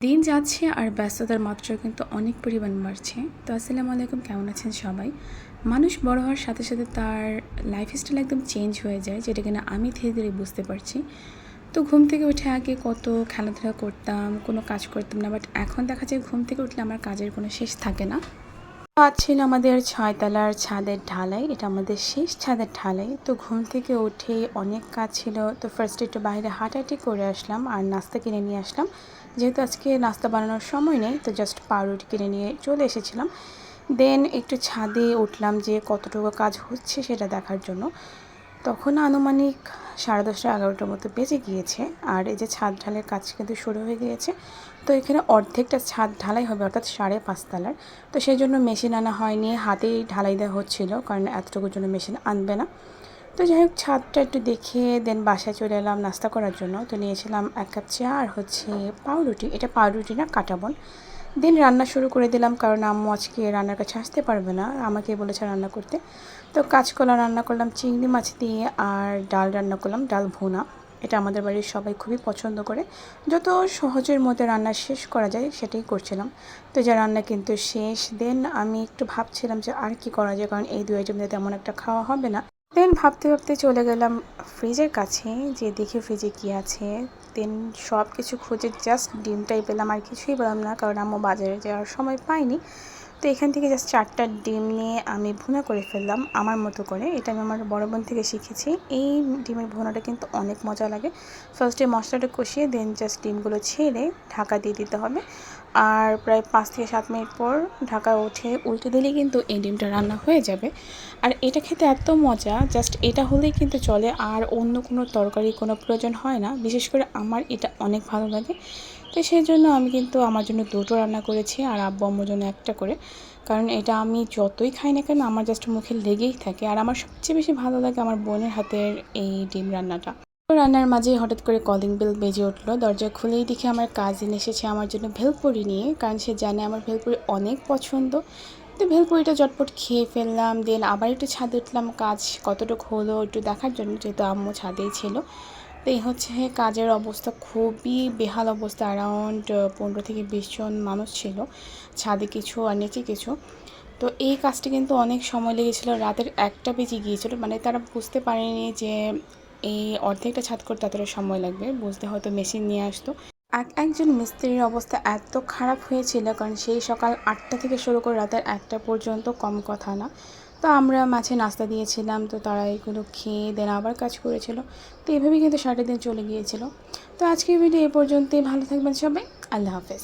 দিন যাচ্ছে আর ব্যস্ততার মাত্রা কিন্তু অনেক পরিমাণ বাড়ছে। তো আসসালামু আলাইকুম, কেমন আছেন সবাই? মানুষ বড় হওয়ার সাথে সাথে তার লাইফস্টাইল একদম চেঞ্জ হয়ে যায়, যেটা কিনা আমি ধীরে ধীরে বুঝতে পারছি। তো ঘুম থেকে উঠে আগে কত খেলাধুলা করতাম, কোনো কাজ করতাম না, বাট এখন দেখা যায় ঘুম থেকে উঠলে আমার কাজের কোনো শেষ থাকে না। আজ ছিল আমাদের 6 তলার ছাদের ঢালাই, এটা আমাদের শেষ ছাদের ঢালাই। তো ঘুম থেকে উঠে অনেক কাজ ছিল। তো ফার্স্টে একটু বাইরে হাঁটাহাঁটি করে আসলাম আর নাস্তা কিনে নিয়ে আসলাম। যেহেতু আজকে নাস্তা বানানোর সময় নেই, তো জাস্ট পাউরুটি কিনে নিয়ে চলে এসেছিলাম। দেন একটু ছাদে উঠলাম যে কতটুকু কাজ হচ্ছে সেটা দেখার জন্য। তখন আনুমানিক 10:30 11টার মতো বেজে গিয়েছে। আর এই যে ছাদ ঢালাইয়ের কাজ কিন্তু শুরু হয়ে গিয়েছে। তো এখানে অর্ধেকটা ছাদ ঢালাই হবে, অর্থাৎ 5.5 তলার। তো সেই জন্য মেশিন আনা হয়নি, হাতেই ঢালাই দেওয়া হচ্ছিল, কারণ এতটুকুর জন্য মেশিন আনবে না। তো যাই হোক, ছাদটা একটু দেখে দেন বাসায় চলে এলাম নাস্তা করার জন্য। তো নিয়েছিলাম 1 কাপ চা আর হচ্ছে পাউরুটি। এটা পাউরুটি না, কাঁটা বন। দেন রান্না শুরু করে দিলাম, কারণ আম্মু আজকে রান্নার কাছে আসতে পারবে না, আমাকে বলেছে রান্না করতে। তো কাঁচকলা রান্না করলাম চিংড়ি মাছ দিয়ে, আর ডাল রান্না করলাম, ডাল ভুনা। এটা আমাদের বাড়ির সবাই খুবই পছন্দ করে। যত সহজের মধ্যে রান্না শেষ করা যায় সেটাই করছিলাম। তো যে রান্না কিন্তু শেষ। দেন আমি একটু ভাবছিলাম যে আর কি করা যায়, কারণ এই 2 আইটেম দিয়ে তেমন একটা খাওয়া হবে না। দেন ভাবতে ভাবতে চলে গেলাম ফ্রিজের কাছে, যে দেখি ফ্রিজে কী আছে। দেন সব কিছু খুঁজে জাস্ট ডিমটাই পেলাম, আর কিছুই পেলাম না, কারণ আম্মু বাজারে যাওয়ার সময় পাইনি। তো এখান থেকে জাস্ট 4টা ডিম নিয়ে আমি ভুনা করে ফেললাম আমার মতো করে। এটা আমি আমার বড় বোন থেকে শিখেছি। এই ডিমের ভুনাটা কিন্তু অনেক মজা লাগে। ফার্স্টে মশলাটা কষিয়ে দেন জাস্ট ডিমগুলো ছেড়ে ঢাকা দিয়ে দিতে হবে। আর প্রায় 5 থেকে 7 মিনিট পর ঢাকা উঠে উল্টে দিলেই কিন্তু এই ডিমটা রান্না হয়ে যাবে। আর এটা খেতে এত মজা, জাস্ট এটা হলেই কিন্তু চলে, আর অন্য কোনো তরকারি কোনো প্রয়োজন হয় না। বিশেষ করে আমার এটা অনেক ভালো লাগে। তো সেই জন্য আমি কিন্তু আমার জন্য 2টো রান্না করেছি, আর আব্বু আম্মুর জন্য 1টা করে। কারণ এটা আমি যতই খাই না কেন আমার জাস্ট মুখে লেগেই থাকে। আর আমার সবচেয়ে বেশি ভালো লাগে আমার বোনের হাতের এই ডিম রান্নাটা। তো রান্নার মাঝে হঠাৎ করে কলিং বেল বেজে উঠলো। দরজা খুলেই দেখি আমার কাজিন এসেছে আমার জন্য ভেলপুরি নিয়ে, কারণ সে জানে আমার ভেলপুরি অনেক পছন্দ। তো ভেলপুরিটা চটপট খেয়ে ফেললাম। দেন আবার একটু ছাদে উঠলাম কাজ কতটুকু হলো একটু দেখার জন্য, যেহেতু আম্মু ছাদেই ছিল। তো এই হচ্ছে কাজের অবস্থা, খুবই বেহাল অবস্থা। অ্যারাউন্ড 15 থেকে 20 জন মানুষ ছিল, ছাদে কিছু আর নিচে কিছু। তো এই কাজটা কিন্তু অনেক সময় লেগেছিলো, রাতের 1টা বেজে গিয়েছিলো। মানে তারা বুঝতে পারেনি যে এই অর্ধেকটা ছাদ করতে এতটা সময় লাগবে, বুঝতে হয়তো মেশিন নিয়ে আসতো। একজন মিস্ত্রির অবস্থা এত খারাপ হয়েছিল, কারণ সেই সকাল 8টা থেকে শুরু করে রাতের 1টা পর্যন্ত, কম কথা না। তো আমরা মাঝে নাস্তা দিয়েছিলাম, তো তারা এগুলো খেয়ে দেন আবার কাজ করেছিল। তো এইভাবেই কিন্তু সারাটা দিন চলে গিয়েছিল। তো আজকের ভিডিও এ পর্যন্তই, ভালো থাকবেন সবাই, আল্লাহ হাফেজ।